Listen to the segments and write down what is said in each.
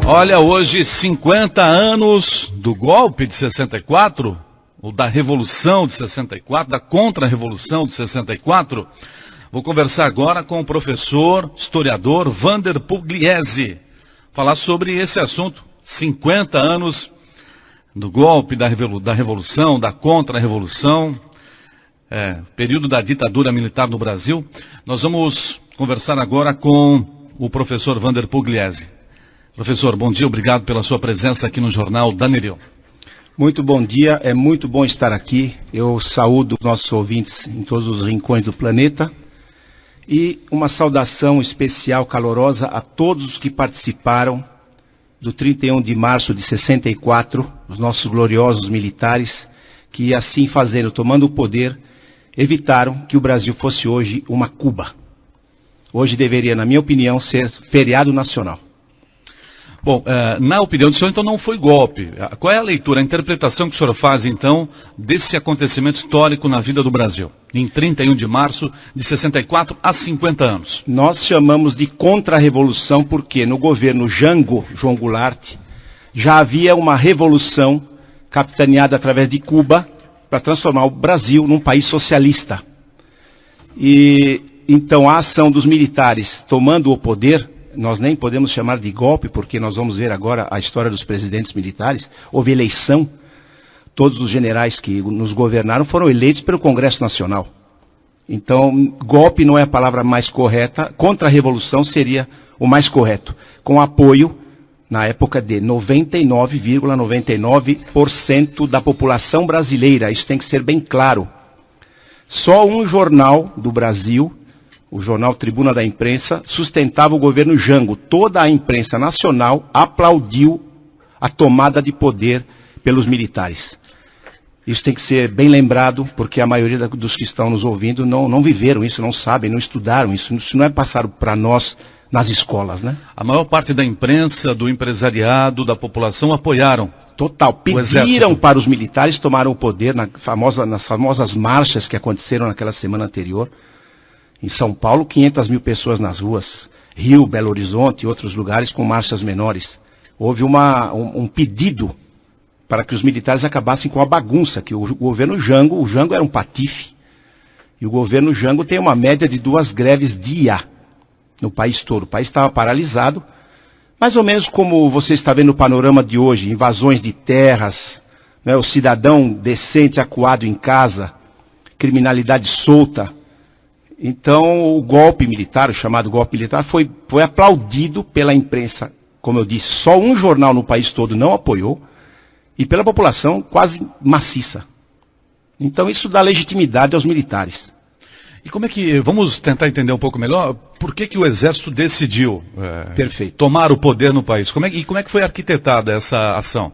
Olha, hoje 50 anos do golpe de 64, ou da Revolução de 64, da Contra-Revolução de 64. Vou conversar agora com o professor, historiador Wander Pugliese, falar sobre esse assunto, 50 anos do golpe, da Revolução, da Contra-Revolução, período da ditadura militar no Brasil. Nós vamos conversar agora com o professor Wander Pugliese. Professor, bom dia, obrigado pela sua presença aqui no Jornal da Nereu. Muito bom dia, é muito bom estar aqui. Eu saúdo os nossos ouvintes em todos os rincões do planeta. E uma saudação especial, calorosa, a todos os que participaram do 31 de março de 64, os nossos gloriosos militares, que assim fazendo, tomando o poder, evitaram que o Brasil fosse hoje uma Cuba. Hoje deveria, na minha opinião, ser feriado nacional. Bom, na opinião do senhor, então não foi golpe. Qual é a leitura, a interpretação que o senhor faz, então, desse acontecimento histórico na vida do Brasil, em 31 de março de 64 a 50 anos? Nós chamamos de contra-revolução porque no governo Jango, João Goulart, já havia uma revolução capitaneada através de Cuba para transformar o Brasil num país socialista. E então a ação dos militares tomando o poder, nós nem podemos chamar de golpe, porque nós vamos ver agora a história dos presidentes militares. Houve eleição. Todos os generais que nos governaram foram eleitos pelo Congresso Nacional. Então, golpe não é a palavra mais correta. Contra-revolução seria o mais correto. Com apoio, na época, de 99,99% da população brasileira. Isso tem que ser bem claro. Só um jornal do Brasil, o jornal Tribuna da Imprensa, sustentava o governo Jango. Toda a imprensa nacional aplaudiu a tomada de poder pelos militares. Isso tem que ser bem lembrado, porque a maioria dos que estão nos ouvindo não viveram isso, não sabem, não estudaram isso. Isso não é passado para nós nas escolas, né? A maior parte da imprensa, do empresariado, da população apoiaram. Total. Pediram para os militares tomarem o poder nas famosas marchas que aconteceram naquela semana anterior. Em São Paulo, 500 mil pessoas nas ruas. Rio, Belo Horizonte e outros lugares com marchas menores. Houve um pedido para que os militares acabassem com a bagunça, que o governo Jango, o Jango era um patife. E o governo Jango tem uma média de 2 greves dia no país todo. O país estava paralisado, mais ou menos como você está vendo no panorama de hoje, invasões de terras, né, o cidadão decente acuado em casa, criminalidade solta. Então, o golpe militar, o chamado golpe militar, foi aplaudido pela imprensa. Como eu disse, só um jornal no país todo não apoiou, e pela população quase maciça. Então, isso dá legitimidade aos militares. E como é que, vamos tentar entender um pouco melhor, por que o Exército decidiu tomar o poder no país? Como é que foi arquitetada essa ação?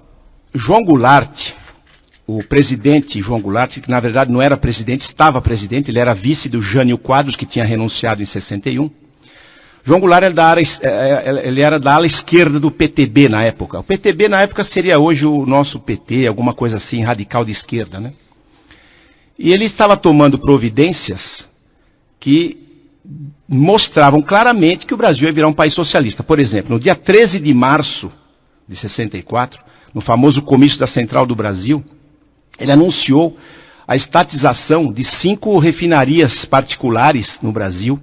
João Goulart, o presidente João Goulart, que na verdade não era presidente, estava presidente, ele era vice do Jânio Quadros, que tinha renunciado em 61. João Goulart ele era da ala esquerda do PTB na época. O PTB na época seria hoje o nosso PT, alguma coisa assim, radical de esquerda, né? E ele estava tomando providências que mostravam claramente que o Brasil ia virar um país socialista. Por exemplo, no dia 13 de março de 64, no famoso comício da Central do Brasil, ele anunciou a estatização de 5 refinarias particulares no Brasil.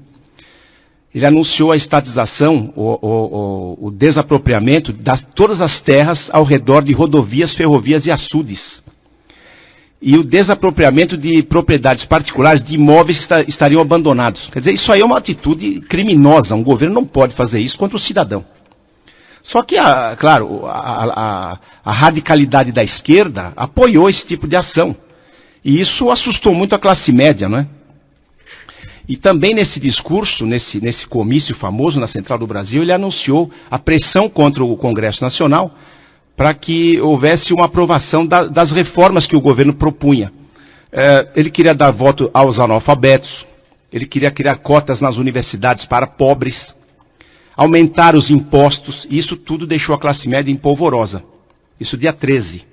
Ele anunciou a estatização, o desapropriamento de todas as terras ao redor de rodovias, ferrovias e açudes. E o desapropriamento de propriedades particulares de imóveis que estariam abandonados. Quer dizer, isso aí é uma atitude criminosa. Um governo não pode fazer isso contra o cidadão. Só que, claro, a radicalidade da esquerda apoiou esse tipo de ação. E isso assustou muito a classe média, não é? E também nesse discurso, nesse comício famoso na Central do Brasil, ele anunciou a pressão contra o Congresso Nacional para que houvesse uma aprovação das reformas que o governo propunha. Ele queria dar voto aos analfabetos, ele queria criar cotas nas universidades para pobres, aumentar os impostos, e isso tudo deixou a classe média empolvorosa. Isso dia 13.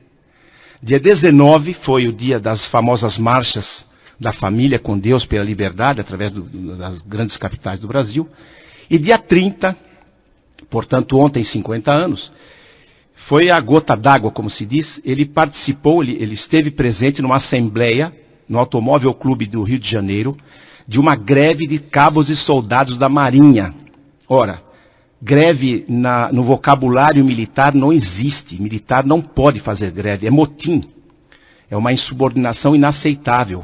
Dia 19 foi o dia das famosas marchas da família com Deus pela liberdade, através das grandes capitais do Brasil. E dia 30 portanto ontem 50 anos, foi a gota d'água, como se diz. Ele participou, ele esteve presente numa assembleia no Automóvel Clube do Rio de Janeiro, de uma greve de cabos e soldados da Marinha. Ora, greve no vocabulário militar não existe. Militar não pode fazer greve, é motim. É uma insubordinação inaceitável.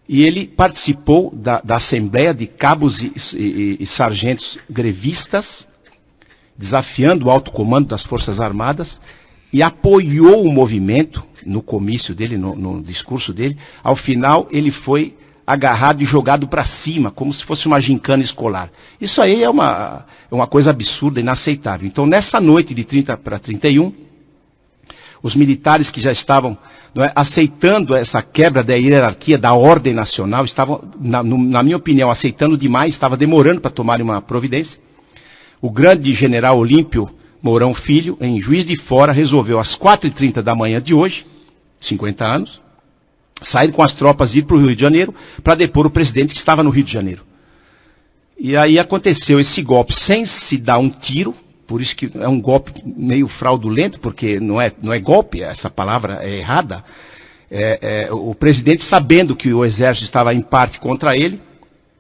E ele participou da assembleia de cabos e sargentos grevistas, desafiando o alto comando das Forças Armadas, e apoiou o movimento no comício dele, no discurso dele. Ao final, ele foi agarrado e jogado para cima, como se fosse uma gincana escolar. Isso aí é uma coisa absurda, inaceitável. Então, nessa noite de 30 para 31, os militares que já estavam aceitando essa quebra da hierarquia da ordem nacional, estavam, na minha opinião, aceitando demais, estava demorando para tomarem uma providência. O grande general Olímpio Mourão Filho, em Juiz de Fora, resolveu às 4h30 da manhã de hoje, 50 anos, sair com as tropas e ir para o Rio de Janeiro para depor o presidente que estava no Rio de Janeiro. E aí aconteceu esse golpe sem se dar um tiro, por isso que é um golpe meio fraudulento, porque não é golpe, essa palavra é errada. O presidente, sabendo que o exército estava em parte contra ele,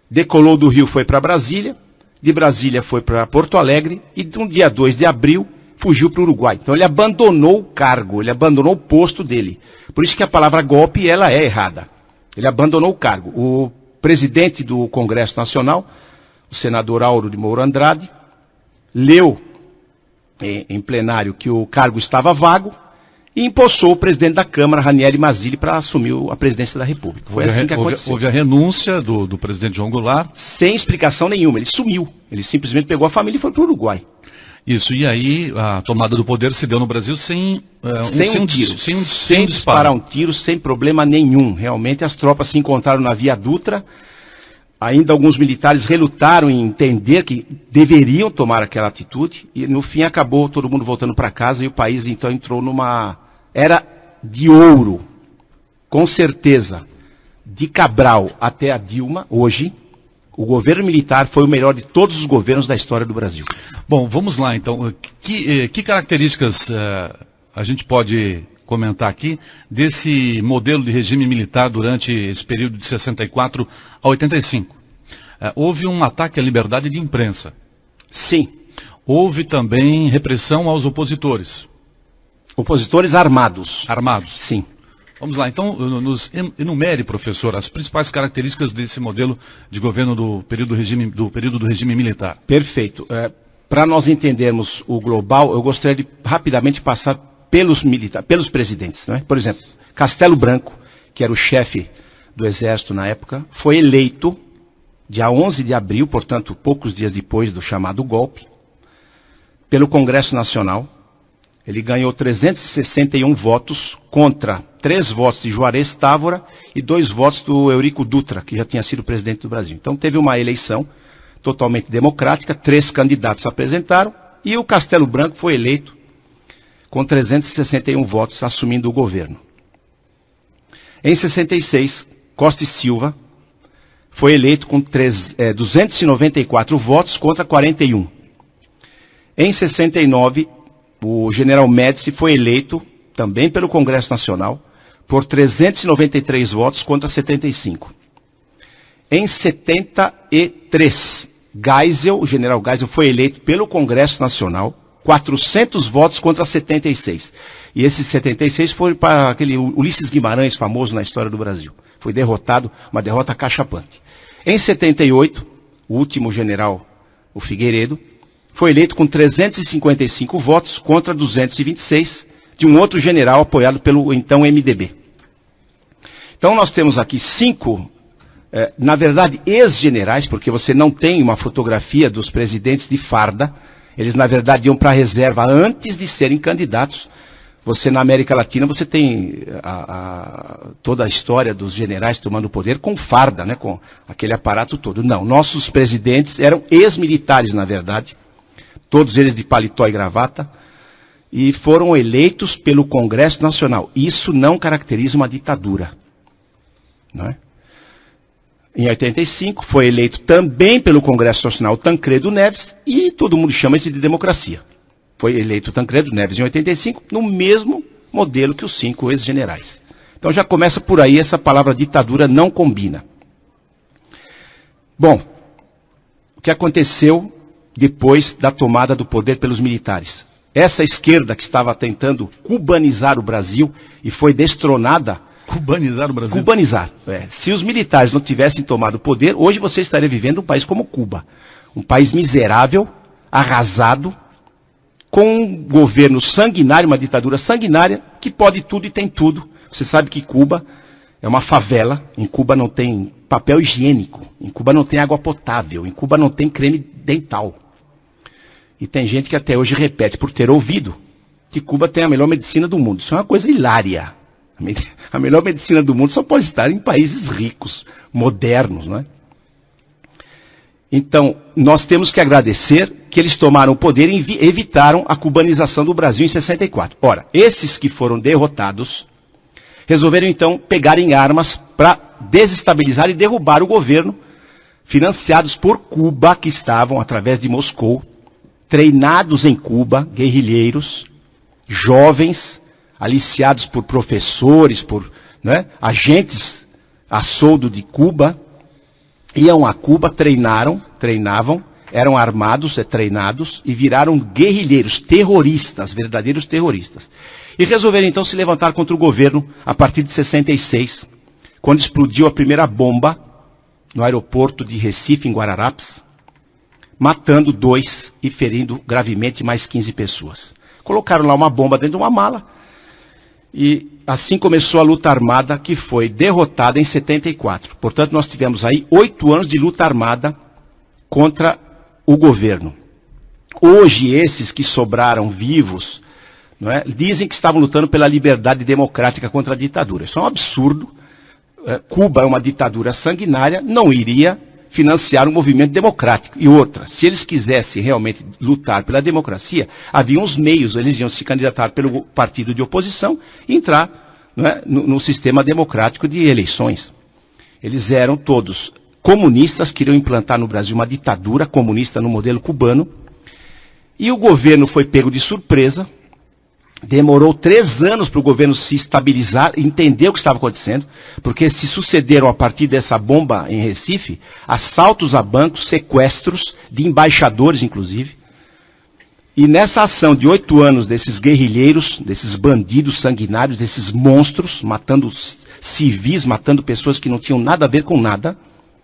decolou do Rio, foi para Brasília, de Brasília foi para Porto Alegre, e no dia 2 de abril fugiu para o Uruguai. Então ele abandonou o cargo, ele abandonou o posto dele. Por isso que a palavra golpe, ela é errada. Ele abandonou o cargo. O presidente do Congresso Nacional, o senador Auro de Moura Andrade, leu em plenário que o cargo estava vago e empossou o presidente da Câmara, Ranieri Mazzilli, para assumir a presidência da República. Foi assim que aconteceu. Houve a renúncia do presidente João Goulart. Sem explicação nenhuma, ele sumiu. Ele simplesmente pegou a família e foi para o Uruguai. Isso, e aí a tomada do poder se deu no Brasil sem um tiro. Sem disparar um tiro, sem problema nenhum. Realmente as tropas se encontraram na Via Dutra. Ainda alguns militares relutaram em entender que deveriam tomar aquela atitude. E no fim acabou todo mundo voltando para casa e o país então entrou numa era de ouro. Com certeza, de Cabral até a Dilma, hoje, o governo militar foi o melhor de todos os governos da história do Brasil. Bom, vamos lá então. Que características a gente pode comentar aqui desse modelo de regime militar durante esse período de 64 a 85? Houve um ataque à liberdade de imprensa. Sim. Houve também repressão aos opositores. Opositores armados. Armados. Sim. Vamos lá, então, nos enumere, professor, as principais características desse modelo de governo do período do regime militar. Perfeito. Para nós entendermos o global, eu gostaria de rapidamente passar pelos presidentes. Não é? Por exemplo, Castelo Branco, que era o chefe do exército na época, foi eleito dia 11 de abril, portanto, poucos dias depois do chamado golpe, pelo Congresso Nacional. Ele ganhou 361 votos contra 3 votos de Juarez Távora e 2 votos do Eurico Dutra, que já tinha sido presidente do Brasil. Então teve uma eleição totalmente democrática, 3 candidatos se apresentaram e o Castelo Branco foi eleito com 361 votos, assumindo o governo. Em 66, Costa e Silva foi eleito com 294 votos contra 41. Em 69, o general Médici foi eleito, também pelo Congresso Nacional, por 393 votos contra 75. Em 73, o general Geisel foi eleito pelo Congresso Nacional, 400 votos contra 76. E esses 76 foi para aquele Ulisses Guimarães, famoso na história do Brasil. Foi derrotado, uma derrota acachapante. Em 78, o último general, o Figueiredo, foi eleito com 355 votos contra 226 de um outro general apoiado pelo então MDB. Então nós temos aqui 5, na verdade, ex-generais, porque você não tem uma fotografia dos presidentes de farda. Eles, na verdade, iam para a reserva antes de serem candidatos. Você, na América Latina, você tem toda a história dos generais tomando poder com farda, né, com aquele aparato todo. Não, nossos presidentes eram ex-militares, na verdade, todos eles de paletó e gravata, e foram eleitos pelo Congresso Nacional. Isso não caracteriza uma ditadura. Não é? em 85, foi eleito também pelo Congresso Nacional Tancredo Neves, e todo mundo chama isso de democracia. Foi eleito Tancredo Neves em 85, no mesmo modelo que os 5 ex-generais. Então já começa por aí, essa palavra ditadura não combina. Bom, o que aconteceu depois da tomada do poder pelos militares? Essa esquerda que estava tentando cubanizar o Brasil e foi destronada. Cubanizar o Brasil? Cubanizar. Se os militares não tivessem tomado o poder, hoje você estaria vivendo um país como Cuba. Um país miserável, arrasado, com um governo sanguinário, uma ditadura sanguinária, que pode tudo e tem tudo. Você sabe que Cuba é uma favela, em Cuba não tem papel higiênico, em Cuba não tem água potável, em Cuba não tem creme dental. E tem gente que até hoje repete, por ter ouvido, que Cuba tem a melhor medicina do mundo. Isso é uma coisa hilária. A melhor medicina do mundo só pode estar em países ricos, modernos, não é? Então, nós temos que agradecer que eles tomaram o poder e evitaram a cubanização do Brasil em 64. Ora, esses que foram derrotados resolveram então pegar em armas para desestabilizar e derrubar o governo, financiados por Cuba, que estavam, através de Moscou, treinados em Cuba, guerrilheiros, jovens, aliciados por professores, por agentes a soldo de Cuba, iam a Cuba, treinavam, eram armados, treinados e viraram guerrilheiros, terroristas, verdadeiros terroristas. E resolveram então se levantar contra o governo a partir de 66, quando explodiu a primeira bomba no aeroporto de Recife, em Guararapes, matando 2 e ferindo gravemente mais 15 pessoas. Colocaram lá uma bomba dentro de uma mala e assim começou a luta armada, que foi derrotada em 74. Portanto, nós tivemos aí 8 anos de luta armada contra o governo. Hoje, esses que sobraram vivos, dizem que estavam lutando pela liberdade democrática contra a ditadura. Isso é um absurdo. Cuba é uma ditadura sanguinária, não iria financiar um movimento democrático. E outra, se eles quisessem realmente lutar pela democracia, havia uns meios, eles iam se candidatar pelo partido de oposição e entrar no sistema democrático de eleições. Eles eram todos comunistas, queriam implantar no Brasil uma ditadura comunista no modelo cubano, e o governo foi pego de surpresa. Demorou 3 anos para o governo se estabilizar, entender o que estava acontecendo, porque se sucederam a partir dessa bomba em Recife, assaltos a bancos, sequestros de embaixadores, inclusive. E nessa ação de 8 anos desses guerrilheiros, desses bandidos sanguinários, desses monstros, matando civis, matando pessoas que não tinham nada a ver com nada.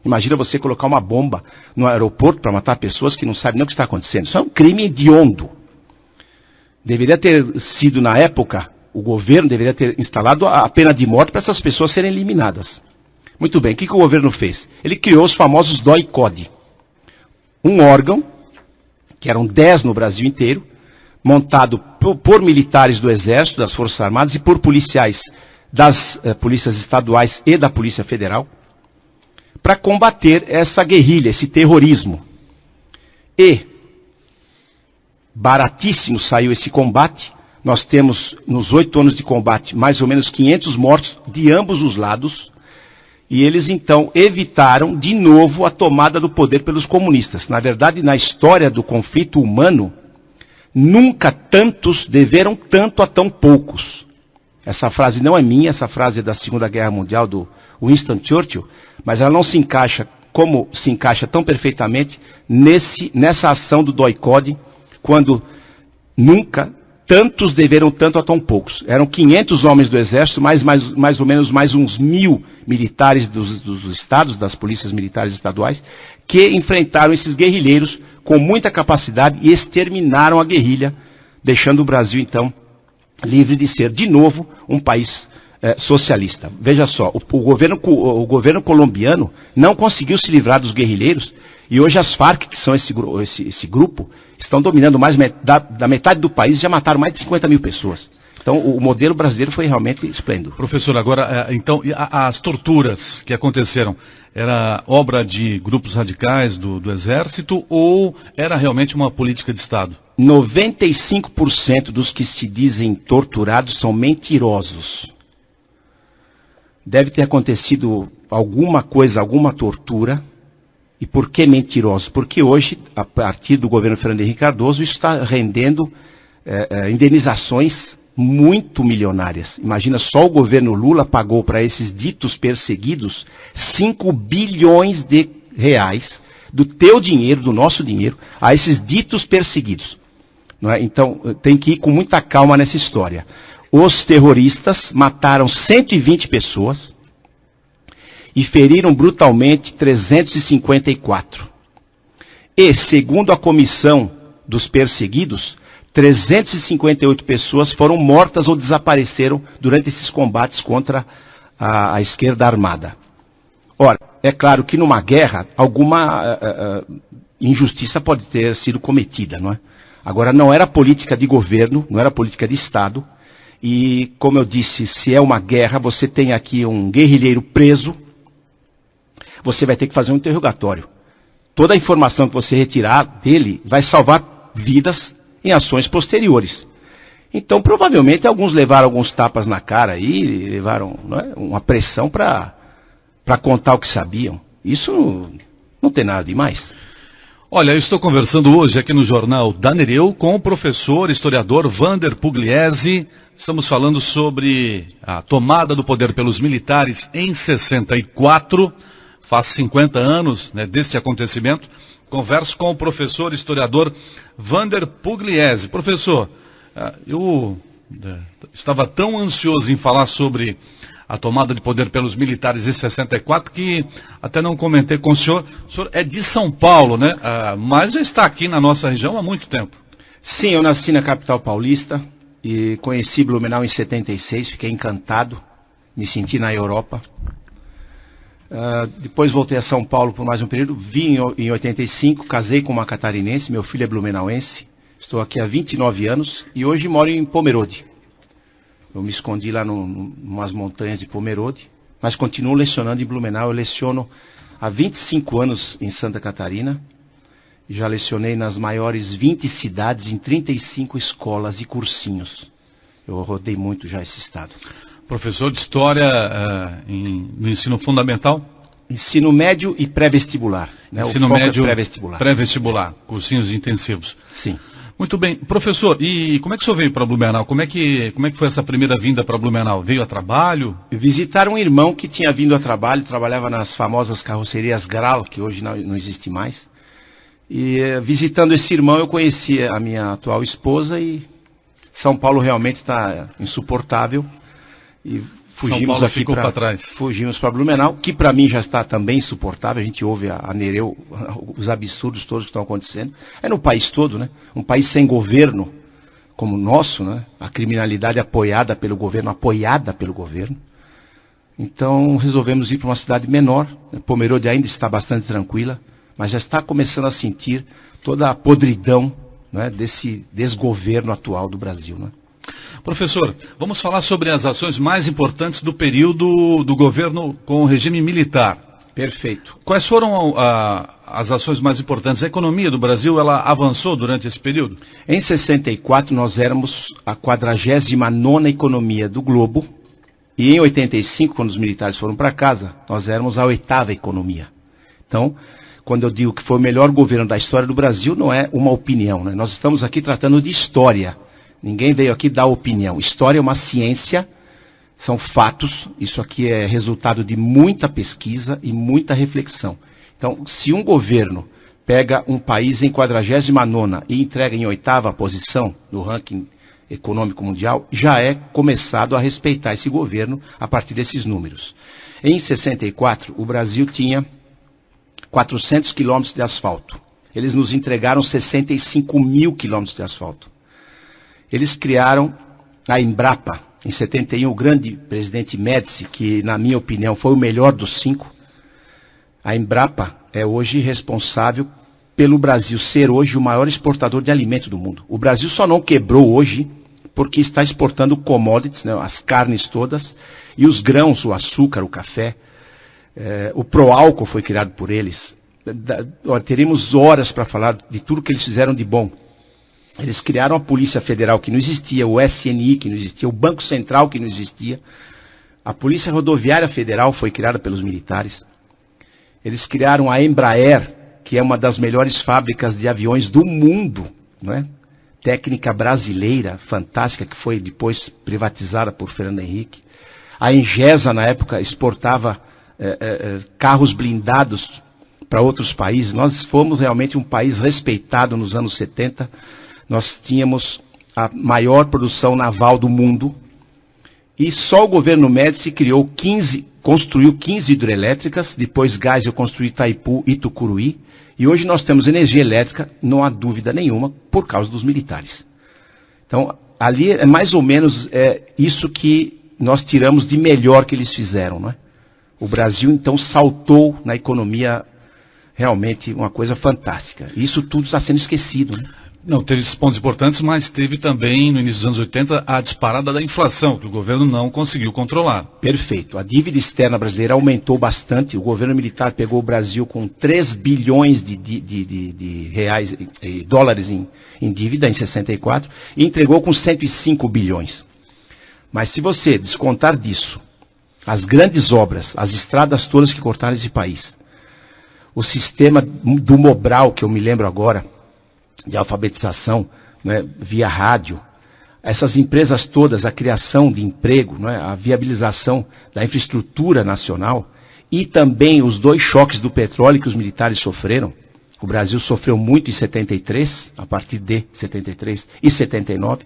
Imagina você colocar uma bomba no aeroporto para matar pessoas que não sabem nem o que está acontecendo. Isso é um crime hediondo. Deveria ter sido, na época, o governo deveria ter instalado a pena de morte para essas pessoas serem eliminadas. Muito bem, o que o governo fez? Ele criou os famosos DOI-CODE. Um órgão, que eram 10 no Brasil inteiro, montado por militares do Exército, das Forças Armadas e por policiais das polícias estaduais e da Polícia Federal, para combater essa guerrilha, esse terrorismo. E baratíssimo saiu esse combate. Nós temos, nos 8 anos de combate, mais ou menos 500 mortos de ambos os lados. E eles, então, evitaram, de novo, a tomada do poder pelos comunistas. Na verdade, na história do conflito humano, nunca tantos deveram tanto a tão poucos. Essa frase não é minha, essa frase é da Segunda Guerra Mundial, do Winston Churchill, mas ela não se encaixa, como se encaixa tão perfeitamente, nessa ação do DOI-CODE, quando nunca tantos deveram tanto a tão poucos. Eram 500 homens do Exército, mais ou menos mais uns 1.000 militares dos estados, das polícias militares estaduais, que enfrentaram esses guerrilheiros com muita capacidade e exterminaram a guerrilha, deixando o Brasil, então, livre de ser, de novo, um país socialista. Veja só, o governo colombiano não conseguiu se livrar dos guerrilheiros, e hoje as Farc, que são esse grupo, estão dominando mais da metade do país e já mataram mais de 50 mil pessoas. Então, o modelo brasileiro foi realmente esplêndido. Professor, agora, então, as torturas que aconteceram, era obra de grupos radicais do Exército ou era realmente uma política de Estado? 95% dos que se dizem torturados são mentirosos. deve ter acontecido alguma coisa, alguma tortura. E por que mentirosos? Porque hoje, a partir do governo Fernando Henrique Cardoso, isso está rendendo indenizações muito milionárias. Imagina, só o governo Lula pagou para esses ditos perseguidos 5 bilhões de reais do teu dinheiro, do nosso dinheiro, a esses ditos perseguidos. Não é? Então, tem que ir com muita calma nessa história. Os terroristas mataram 120 pessoas e feriram brutalmente 354. E, segundo a comissão dos perseguidos, 358 pessoas foram mortas ou desapareceram durante esses combates contra a esquerda armada. Ora, é claro que numa guerra, alguma injustiça pode ter sido cometida, não é? Agora, não era política de governo, não era política de Estado, e, como eu disse, se é uma guerra, você tem aqui um guerrilheiro preso, você vai ter que fazer um interrogatório. Toda a informação que você retirar dele vai salvar vidas em ações posteriores. Então, provavelmente, alguns levaram alguns tapas na cara e levaram, não é, uma pressão para contar o que sabiam. Isso não tem nada demais. Olha, eu estou conversando hoje aqui no Jornal da Nereu com o professor, historiador Wander Pugliese. Estamos falando sobre a tomada do poder pelos militares em 64, faz 50 anos, né, deste acontecimento. Converso com o professor, historiador Wander Pugliese. Professor, eu estava tão ansioso em falar sobre a tomada de poder pelos militares em 64 que até não comentei com o senhor. O senhor é de São Paulo, né? Mas já está aqui na nossa região há muito tempo. Sim, eu nasci na capital paulista e conheci Blumenau em 76, fiquei encantado, me senti na Europa. Depois voltei a São Paulo por mais um período, vim em 85, casei com uma catarinense, meu filho é blumenauense, estou aqui há 29 anos e hoje moro em Pomerode. Eu me escondi lá numas montanhas de Pomerode, mas continuo lecionando em Blumenau. Eu leciono há 25 anos em Santa Catarina, já lecionei nas maiores 20 cidades, em 35 escolas e cursinhos. Eu rodei muito já esse estado. Professor de História no ensino fundamental? Ensino médio e pré-vestibular. Né? Ensino médio, pré-vestibular. Pré-vestibular, cursinhos intensivos. Sim. Muito bem. Professor, e como é que o senhor veio para Blumenau? Como é que foi essa primeira vinda para Blumenau? Veio a trabalho? Visitar um irmão que tinha vindo a trabalho, trabalhava nas famosas carrocerias Grau, que hoje não existe mais. E visitando esse irmão eu conheci a minha atual esposa e São Paulo realmente está insuportável. E fugimos aqui para trás. Fugimos para Blumenau, que para mim já está também insuportável. A gente ouve a Nereu, os absurdos todos que estão acontecendo. É no país todo, né? Um país sem governo como o nosso, né? A criminalidade apoiada pelo governo. Então resolvemos ir para uma cidade menor. Pomerode ainda está bastante tranquila, mas já está começando a sentir toda a podridão, né, desse desgoverno atual do Brasil, né? Professor, vamos falar sobre as ações mais importantes do período do governo com o regime militar. Perfeito. Quais foram as ações mais importantes? A economia do Brasil, ela avançou durante esse período? Em 64 nós éramos a 49ª economia do globo e em 85, quando os militares foram para casa, nós éramos a 8ª economia. Então, quando eu digo que foi o melhor governo da história do Brasil, não é uma opinião, né? Nós estamos aqui tratando de história. Ninguém veio aqui dar opinião. História é uma ciência, são fatos. Isso aqui é resultado de muita pesquisa e muita reflexão. Então, se um governo pega um país em 49ª e entrega em 8ª posição no ranking econômico mundial, já é começado a respeitar esse governo a partir desses números. Em 64, o Brasil tinha 400 quilômetros de asfalto. Eles nos entregaram 65 mil quilômetros de asfalto. Eles criaram a Embrapa, em 71, o grande presidente Médici, que na minha opinião foi o melhor dos 5. A Embrapa é hoje responsável pelo Brasil ser hoje o maior exportador de alimento do mundo. O Brasil só não quebrou hoje porque está exportando commodities, né, as carnes todas, e os grãos, o açúcar, o café. O Proálcool foi criado por eles. Teríamos horas para falar de tudo que eles fizeram de bom. Eles criaram a Polícia Federal que não existia, o SNI que não existia, o Banco Central que não existia. A Polícia Rodoviária Federal foi criada pelos militares. Eles criaram a Embraer, que é uma das melhores fábricas de aviões do mundo, não é? Técnica brasileira, fantástica, que foi depois privatizada por Fernando Henrique. A Engesa, na época, exportava carros blindados para outros países. Nós fomos realmente um país respeitado nos anos 70. Nós tínhamos a maior produção naval do mundo. E só o governo Médici construiu 15 hidrelétricas, depois Geisel construiu Itaipu e Tucuruí, e hoje nós temos energia elétrica, não há dúvida nenhuma, por causa dos militares. Então, ali é mais ou menos isso que nós tiramos de melhor que eles fizeram, não é? O Brasil, então, saltou na economia, realmente uma coisa fantástica. E isso tudo está sendo esquecido, né? Não, teve esses pontos importantes, mas teve também, no início dos anos 80, a disparada da inflação, que o governo não conseguiu controlar. Perfeito. A dívida externa brasileira aumentou bastante. O governo militar pegou o Brasil com 3 bilhões de reais, dólares em dívida em 64 e entregou com 105 bilhões. Mas se você descontar disso, as grandes obras, as estradas todas que cortaram esse país, o sistema do Mobral, que eu me lembro agora, de alfabetização, né, via rádio, essas empresas todas, a criação de emprego, né, a viabilização da infraestrutura nacional e também os 2 choques do petróleo que os militares sofreram. O Brasil sofreu muito em 73, a partir de 73 e 79,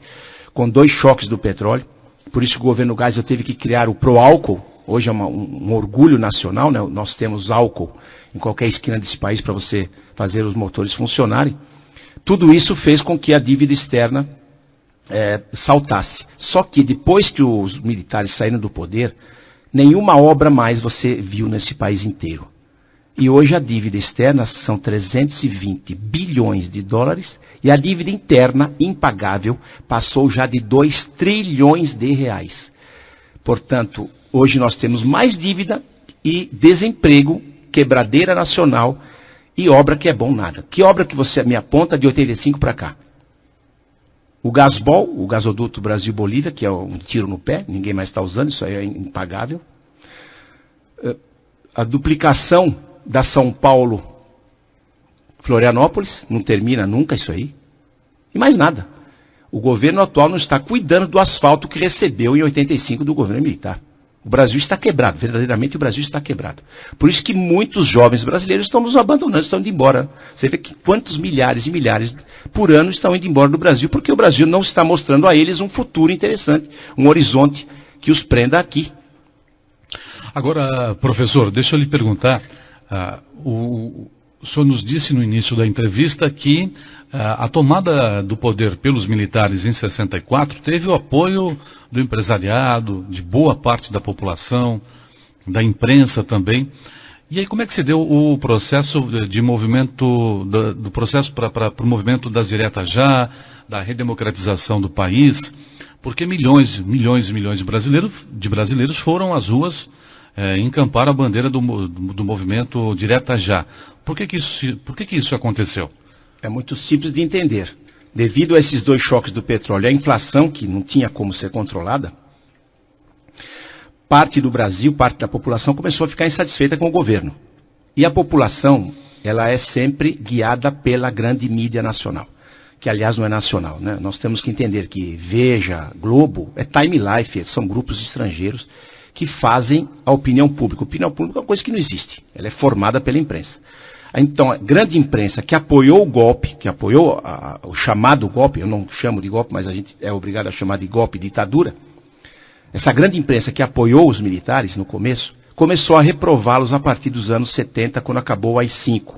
com 2 choques do petróleo. Por isso que o governo Geisel teve que criar o Proálcool. Hoje é um orgulho nacional, né? Nós temos álcool em qualquer esquina desse país para você fazer os motores funcionarem. Tudo isso fez com que a dívida externa saltasse. Só que depois que os militares saíram do poder, nenhuma obra mais você viu nesse país inteiro. E hoje a dívida externa são 320 bilhões de dólares e a dívida interna impagável passou já de 2 trilhões de reais. Portanto, hoje nós temos mais dívida e desemprego, quebradeira nacional e obra que é bom nada. Que obra que você me aponta de 85 para cá? O Gasbol, o gasoduto Brasil-Bolívia, que é um tiro no pé, ninguém mais está usando, isso aí é impagável. A duplicação da São Paulo-Florianópolis, não termina nunca isso aí. E mais nada. O governo atual não está cuidando do asfalto que recebeu em 85 do governo militar. O Brasil está quebrado, verdadeiramente o Brasil está quebrado. Por isso que muitos jovens brasileiros estão nos abandonando, estão indo embora. Você vê que quantos milhares e milhares por ano estão indo embora do Brasil, porque o Brasil não está mostrando a eles um futuro interessante, um horizonte que os prenda aqui. Agora, professor, deixa eu lhe perguntar, o senhor nos disse no início da entrevista que a tomada do poder pelos militares em 64 teve o apoio do empresariado, de boa parte da população, da imprensa também. E aí como é que se deu o processo de movimento, do processo para o movimento das diretas já, da redemocratização do país? Porque milhões de brasileiros foram às ruas encampar a bandeira do movimento Direta Já. Por que isso aconteceu? É muito simples de entender. Devido a esses 2 choques do petróleo e a inflação, que não tinha como ser controlada, parte do Brasil, parte da população começou a ficar insatisfeita com o governo. E a população, ela é sempre guiada pela grande mídia nacional, que aliás não é nacional, né? Nós temos que entender que Veja, Globo, Time Life, são grupos estrangeiros que fazem a opinião pública. A opinião pública é uma coisa que não existe, ela é formada pela imprensa. Então, a grande imprensa que apoiou o golpe, que apoiou o chamado golpe, eu não chamo de golpe, mas a gente é obrigado a chamar de golpe, ditadura, essa grande imprensa que apoiou os militares no começo, começou a reprová-los a partir dos anos 70, quando acabou o AI-5.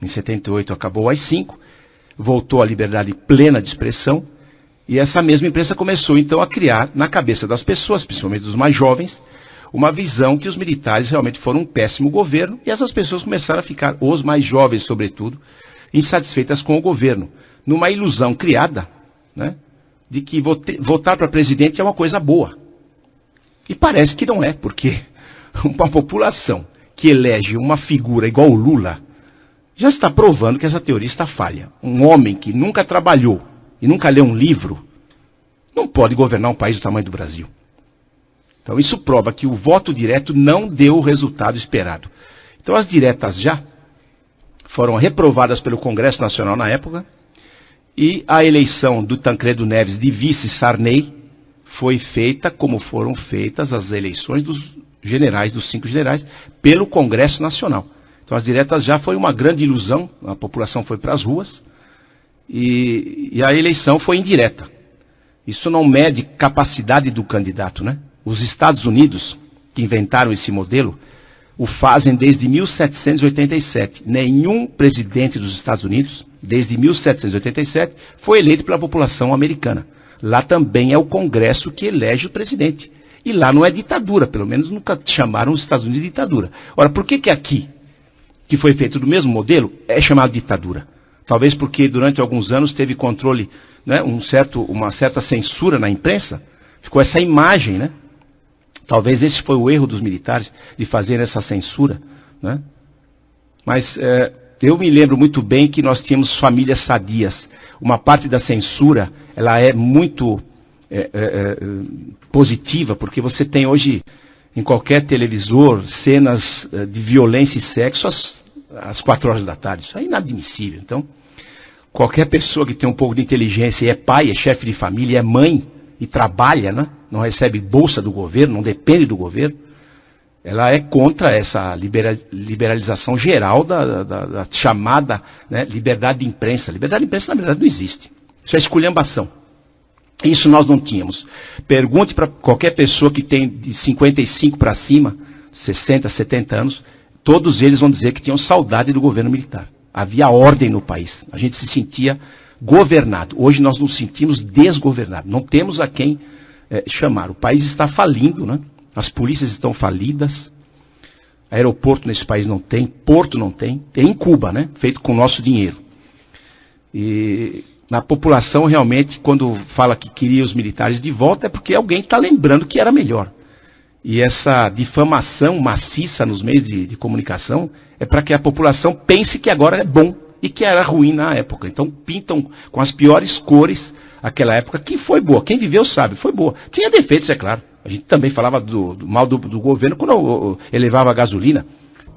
Em 78 acabou o AI-5, voltou a liberdade plena de expressão, e essa mesma imprensa começou então a criar na cabeça das pessoas, principalmente dos mais jovens, uma visão que os militares realmente foram um péssimo governo, e essas pessoas começaram a ficar, os mais jovens sobretudo, insatisfeitas com o governo, numa ilusão criada, né, de que votar para presidente é uma coisa boa. E parece que não é, porque uma população que elege uma figura igual o Lula, já está provando que essa teoria está falha. Um homem que nunca trabalhou e nunca leu um livro, não pode governar um país do tamanho do Brasil. Então isso prova que o voto direto não deu o resultado esperado. Então as diretas já foram reprovadas pelo Congresso Nacional na época, e a eleição do Tancredo Neves de vice Sarney foi feita como foram feitas as eleições dos generais, dos 5 generais, pelo Congresso Nacional. Então as diretas já foi uma grande ilusão, a população foi para as ruas, e a eleição foi indireta. Isso não mede capacidade do candidato, né? Os Estados Unidos, que inventaram esse modelo, o fazem desde 1787. Nenhum presidente dos Estados Unidos, desde 1787, foi eleito pela população americana. Lá também é o Congresso que elege o presidente. E lá não é ditadura, pelo menos nunca chamaram os Estados Unidos de ditadura. Ora, por que aqui, que foi feito do mesmo modelo, é chamado ditadura? Talvez porque durante alguns anos teve controle, né, uma certa censura na imprensa, ficou essa imagem, né? Talvez esse foi o erro dos militares, de fazer essa censura, né? Mas eu me lembro muito bem que nós tínhamos famílias sadias. Uma parte da censura, ela é muito positiva, porque você tem hoje, em qualquer televisor, cenas de violência e sexo às 4 horas da tarde. Isso é inadmissível. Então, qualquer pessoa que tem um pouco de inteligência e é pai, é chefe de família, é mãe e trabalha, né? Não recebe bolsa do governo, não depende do governo, ela é contra essa liberalização geral da chamada, né, liberdade de imprensa. Liberdade de imprensa, na verdade, não existe. Isso é esculhambação. Isso nós não tínhamos. Pergunte para qualquer pessoa que tem de 55 para cima, 60, 70 anos, todos eles vão dizer que tinham saudade do governo militar. Havia ordem no país. A gente se sentia governado. Hoje nós nos sentimos desgovernados. Não temos a quem chamar. O país está falindo, né? As polícias estão falidas. Aeroporto nesse país não tem, porto não tem. Tem em Cuba, né? Feito com o nosso dinheiro. E na população, realmente, quando fala que queria os militares de volta, é porque alguém está lembrando que era melhor. E essa difamação maciça nos meios de comunicação é para que a população pense que agora é bom e que era ruim na época. Então pintam com as piores cores aquela época, que foi boa. Quem viveu sabe, foi boa. Tinha defeitos, é claro. A gente também falava do mal do governo quando elevava a gasolina.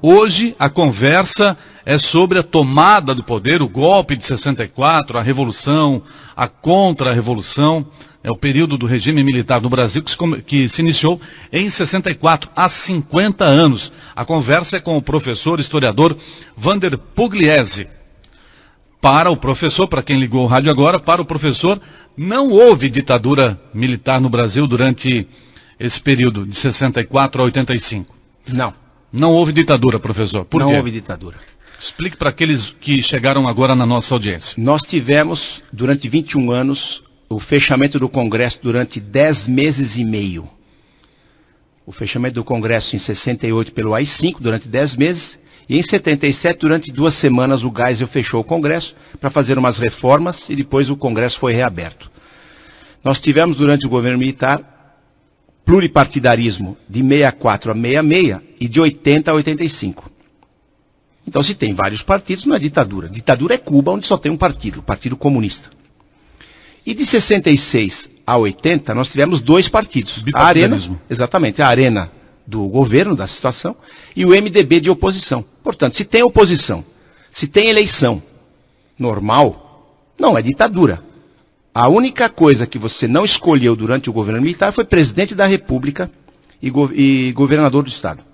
Hoje a conversa é sobre a tomada do poder, o golpe de 64, a revolução, a contra-revolução. É o período do regime militar no Brasil que se iniciou em 64, há 50 anos. A conversa é com o professor historiador Wander Pugliese. Para o professor, para quem ligou o rádio agora, para o professor, não houve ditadura militar no Brasil durante esse período de 64 a 85. Não. Não houve ditadura, professor. Por quê? Não houve ditadura. Explique para aqueles que chegaram agora na nossa audiência. Nós tivemos, durante 21 anos, o fechamento do Congresso durante 10 meses e meio. O fechamento do Congresso em 68 pelo AI-5 durante 10 meses. E em 77, durante 2 semanas, o Geisel fechou o Congresso para fazer umas reformas e depois o Congresso foi reaberto. Nós tivemos, durante o governo militar, pluripartidarismo de 64 a 66 e de 80 a 85. Então, se tem vários partidos, não é ditadura. Ditadura é Cuba, onde só tem um partido, o Partido Comunista. E de 66 a 80, nós tivemos 2 partidos. A Arena, exatamente, a Arena do governo, da situação, e o MDB de oposição. Portanto, se tem oposição, se tem eleição normal, não é ditadura. A única coisa que você não escolheu durante o governo militar foi presidente da República e governador do Estado.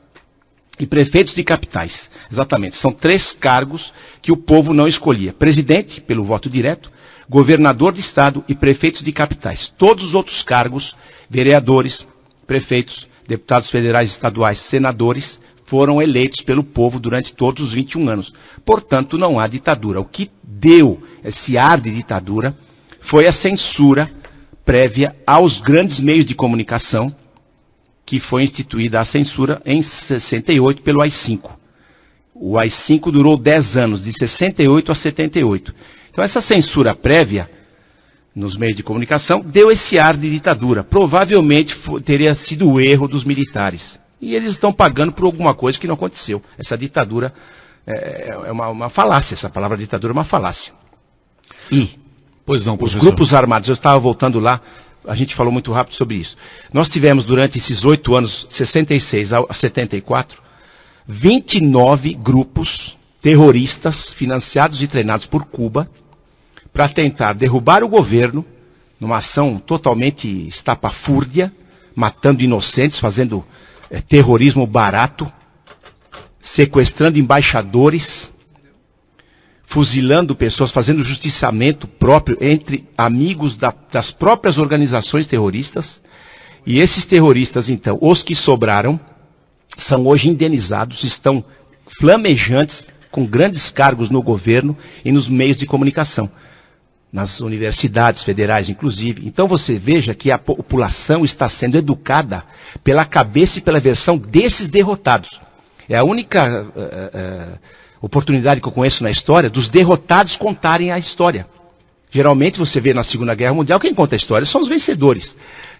E prefeitos de capitais. Exatamente, são 3 cargos que o povo não escolhia. Presidente, pelo voto direto, governador de Estado e prefeitos de capitais. Todos os outros cargos, vereadores, prefeitos, deputados federais, estaduais, senadores, foram eleitos pelo povo durante todos os 21 anos. Portanto, não há ditadura. O que deu esse ar de ditadura foi a censura prévia aos grandes meios de comunicação, que foi instituída a censura em 68 pelo AI-5. O AI-5 durou 10 anos, de 68 a 78. Então essa censura prévia nos meios de comunicação deu esse ar de ditadura. Provavelmente teria sido o erro dos militares. E eles estão pagando por alguma coisa que não aconteceu. Essa ditadura é uma falácia, essa palavra ditadura é uma falácia. E pois não, os grupos armados, eu estava voltando lá, a gente falou muito rápido sobre isso. Nós tivemos durante esses 8 anos, 66 a 74, 29 grupos terroristas financiados e treinados por Cuba para tentar derrubar o governo numa ação totalmente estapafúrdia, matando inocentes, fazendo terrorismo barato, sequestrando embaixadores, fuzilando pessoas, fazendo justiçamento próprio entre amigos das próprias organizações terroristas. E esses terroristas, então, os que sobraram, são hoje indenizados, estão flamejantes, com grandes cargos no governo e nos meios de comunicação, nas universidades federais, inclusive. Então você veja que a população está sendo educada pela cabeça e pela versão desses derrotados. É a única oportunidade que eu conheço na história dos derrotados contarem a história. Geralmente você vê na Segunda Guerra Mundial, quem conta a história são os vencedores.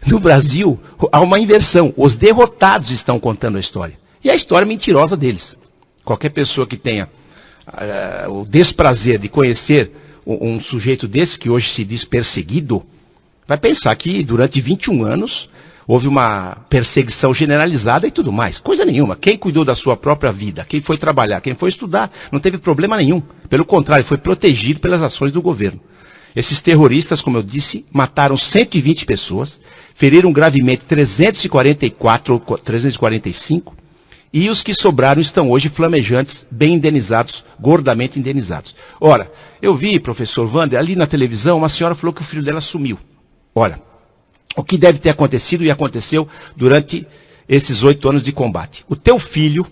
No Brasil, há uma inversão. Os derrotados estão contando a história. E a história mentirosa deles. Qualquer pessoa que tenha o desprazer de conhecer um sujeito desse, que hoje se diz perseguido, vai pensar que durante 21 anos houve uma perseguição generalizada e tudo mais. Coisa nenhuma. Quem cuidou da sua própria vida, quem foi trabalhar, quem foi estudar, não teve problema nenhum. Pelo contrário, foi protegido pelas ações do governo. Esses terroristas, como eu disse, mataram 120 pessoas, feriram gravemente 344 ou 345, e os que sobraram estão hoje flamejantes, bem indenizados, gordamente indenizados. Ora, eu vi, professor Wander, ali na televisão, uma senhora falou que o filho dela sumiu. Ora, o que deve ter acontecido e aconteceu durante esses 8 anos de combate? O teu filho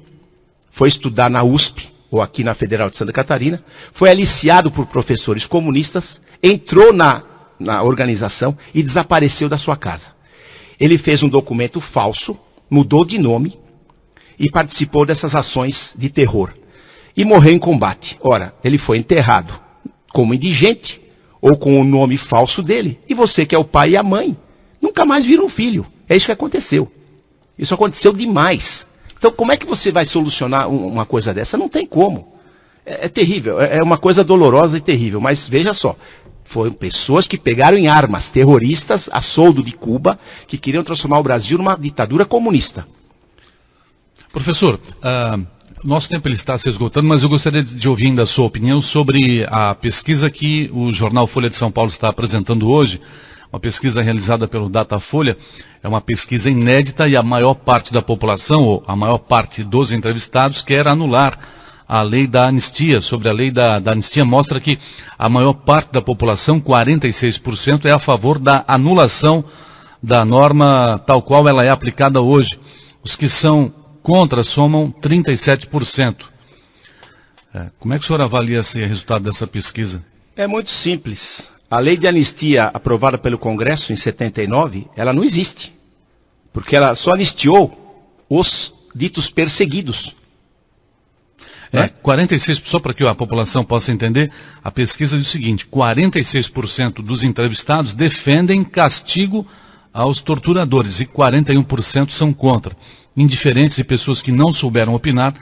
foi estudar na USP, ou aqui na Federal de Santa Catarina, foi aliciado por professores comunistas, entrou na organização e desapareceu da sua casa. Ele fez um documento falso, mudou de nome e participou dessas ações de terror. E morreu em combate. Ora, ele foi enterrado como indigente ou com o nome falso dele. E você que é o pai e a mãe, nunca mais viram um filho. É isso que aconteceu. Isso aconteceu demais. Então, como é que você vai solucionar uma coisa dessa? Não tem como. É terrível. É uma coisa dolorosa e terrível. Mas veja só. Foram pessoas que pegaram em armas, terroristas, a soldo de Cuba, que queriam transformar o Brasil numa ditadura comunista. Professor, nosso tempo ele está se esgotando, mas eu gostaria de ouvir ainda a sua opinião sobre a pesquisa que o jornal Folha de São Paulo está apresentando hoje. Uma pesquisa realizada pelo Datafolha, é uma pesquisa inédita e a maior parte da população, ou a maior parte dos entrevistados, quer anular a lei da anistia. Sobre a lei da anistia, mostra que a maior parte da população, 46%, é a favor da anulação da norma tal qual ela é aplicada hoje. Os que são contra somam 37%. Como é que o senhor avalia esse resultado dessa pesquisa? É muito simples. A lei de anistia aprovada pelo Congresso em 79, ela não existe. Porque ela só anistiou os ditos perseguidos. 46%, só para que a população possa entender, a pesquisa diz o seguinte: 46% dos entrevistados defendem castigo aos torturadores e 41% são contra. Indiferentes e pessoas que não souberam opinar,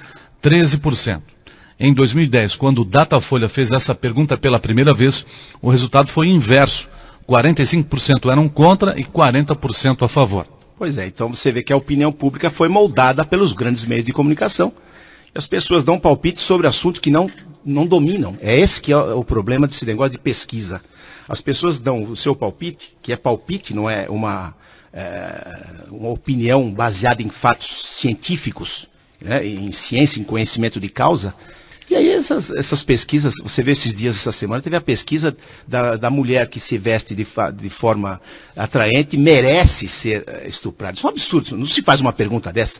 13%. Em 2010, quando o Datafolha fez essa pergunta pela primeira vez, o resultado foi inverso. 45% eram contra e 40% a favor. Pois é, então você vê que a opinião pública foi moldada pelos grandes meios de comunicação. E as pessoas dão palpite sobre assuntos que não dominam. É esse que é o problema desse negócio de pesquisa. As pessoas dão o seu palpite, que é palpite, não é uma opinião baseada em fatos científicos, né, em ciência, em conhecimento de causa. E aí essas pesquisas, você vê esses dias, essa semana, teve a pesquisa da mulher que se veste de forma atraente, merece ser estuprada. Isso é um absurdo, não se faz uma pergunta dessa.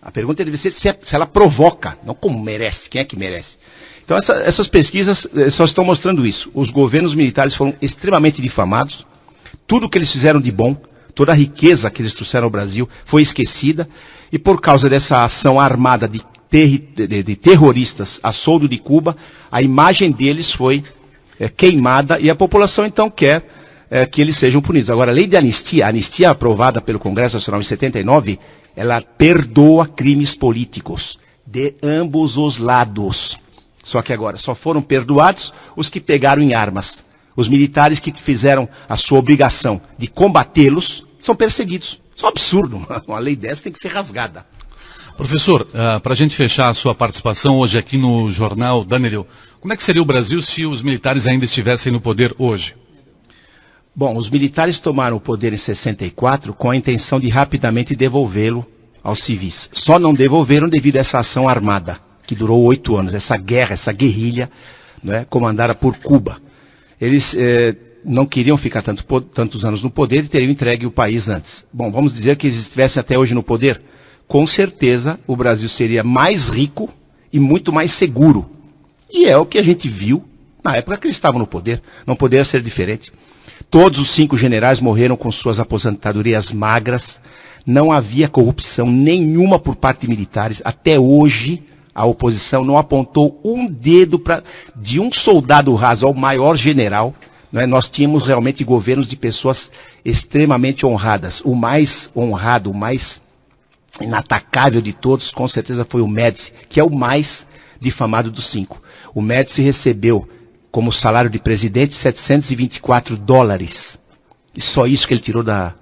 A pergunta deve ser se ela provoca, não como merece, quem é que merece. Então essas pesquisas só estão mostrando isso. Os governos militares foram extremamente difamados, tudo que eles fizeram de bom, toda a riqueza que eles trouxeram ao Brasil foi esquecida, e por causa dessa ação armada de terroristas a soldo de Cuba, a imagem deles foi queimada e a população então quer que eles sejam punidos. Agora, a lei de anistia, a anistia aprovada pelo Congresso Nacional em 79, ela perdoa crimes políticos de ambos os lados. Só que agora só foram perdoados os que pegaram em armas. Os militares que fizeram a sua obrigação de combatê-los são perseguidos. Isso é um absurdo. Uma lei dessa tem que ser rasgada. Professor, para a gente fechar a sua participação hoje aqui no Jornal da Nereu, como é que seria o Brasil se os militares ainda estivessem no poder hoje? Bom, os militares tomaram o poder em 64 com a intenção de rapidamente devolvê-lo aos civis. Só não devolveram devido a essa ação armada, que durou 8 anos, essa guerra, essa guerrilha, né, comandada por Cuba. Eles não queriam ficar tantos anos no poder e teriam entregue o país antes. Bom, vamos dizer que eles estivessem até hoje no poder. Com certeza o Brasil seria mais rico e muito mais seguro. E é o que a gente viu na época que eles estavam no poder. Não poderia ser diferente. Todos os 5 generais morreram com suas aposentadorias magras. Não havia corrupção nenhuma por parte de militares. Até hoje, a oposição não apontou um dedo de um soldado raso ao maior general. Né? Nós tínhamos realmente governos de pessoas extremamente honradas. O mais honrado, o mais inatacável de todos, com certeza foi o Médici, que é o mais difamado dos 5. O Médici recebeu como salário de presidente $724. E só isso que ele tirou da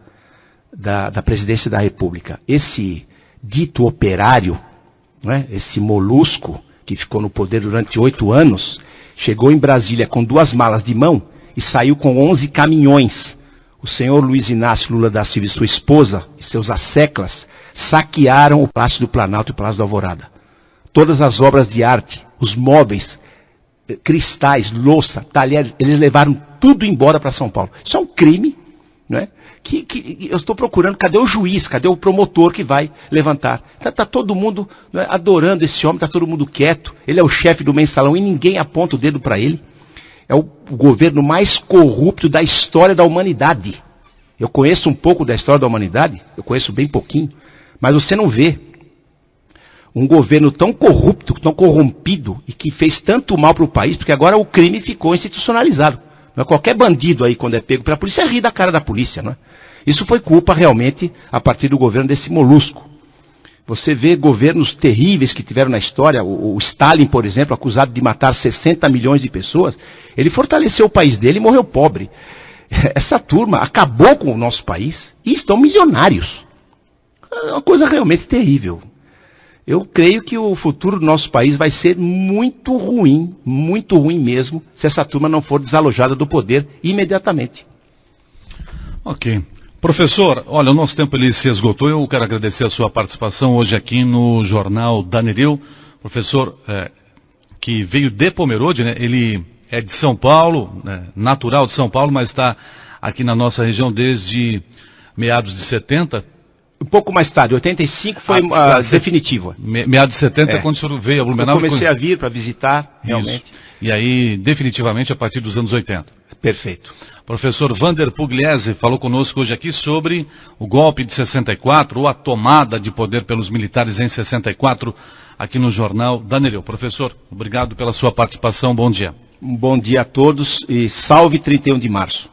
presidência da República. Esse dito operário, né, esse molusco que ficou no poder durante 8 anos, chegou em Brasília com 2 malas de mão e saiu com 11 caminhões. O senhor Luiz Inácio Lula da Silva e sua esposa e seus asseclas saquearam o Palácio do Planalto e o Palácio da Alvorada. Todas as obras de arte, os móveis, cristais, louça, talheres, eles levaram tudo embora para São Paulo. Isso é um crime, né? Que eu estou procurando, cadê o juiz, cadê o promotor que vai levantar? Está todo mundo, né, adorando esse homem, está todo mundo quieto, ele é o chefe do mensalão e ninguém aponta o dedo para ele. É o governo mais corrupto da história da humanidade. Eu conheço um pouco da história da humanidade, eu conheço bem pouquinho, mas você não vê um governo tão corrupto, tão corrompido e que fez tanto mal para o país, porque agora o crime ficou institucionalizado. Não é? Qualquer bandido aí, quando é pego pela polícia, ri da cara da polícia. Não é? Isso foi culpa realmente a partir do governo desse molusco. Você vê governos terríveis que tiveram na história, o Stalin, por exemplo, acusado de matar 60 milhões de pessoas, ele fortaleceu o país dele e morreu pobre. Essa turma acabou com o nosso país e estão milionários. É uma coisa realmente terrível. Eu creio que o futuro do nosso país vai ser muito ruim mesmo, se essa turma não for desalojada do poder imediatamente. Ok. Professor, olha, o nosso tempo ele se esgotou. Eu quero agradecer a sua participação hoje aqui no Jornal da Nereu. Professor, que veio de Pomerode, né? Ele é de São Paulo, né? Natural de São Paulo, mas está aqui na nossa região desde meados de 70. Um pouco mais tarde, 85 foi definitiva. Meados de 70 quando o senhor veio a Blumenau. Eu comecei a vir para visitar, realmente. Isso. E aí, definitivamente, a partir dos anos 80. Perfeito. Professor Wander Pugliese falou conosco hoje aqui sobre o golpe de 64, ou a tomada de poder pelos militares em 64, aqui no Jornal da Nereu. Professor, obrigado pela sua participação, bom dia. Um bom dia a todos e salve 31 de março.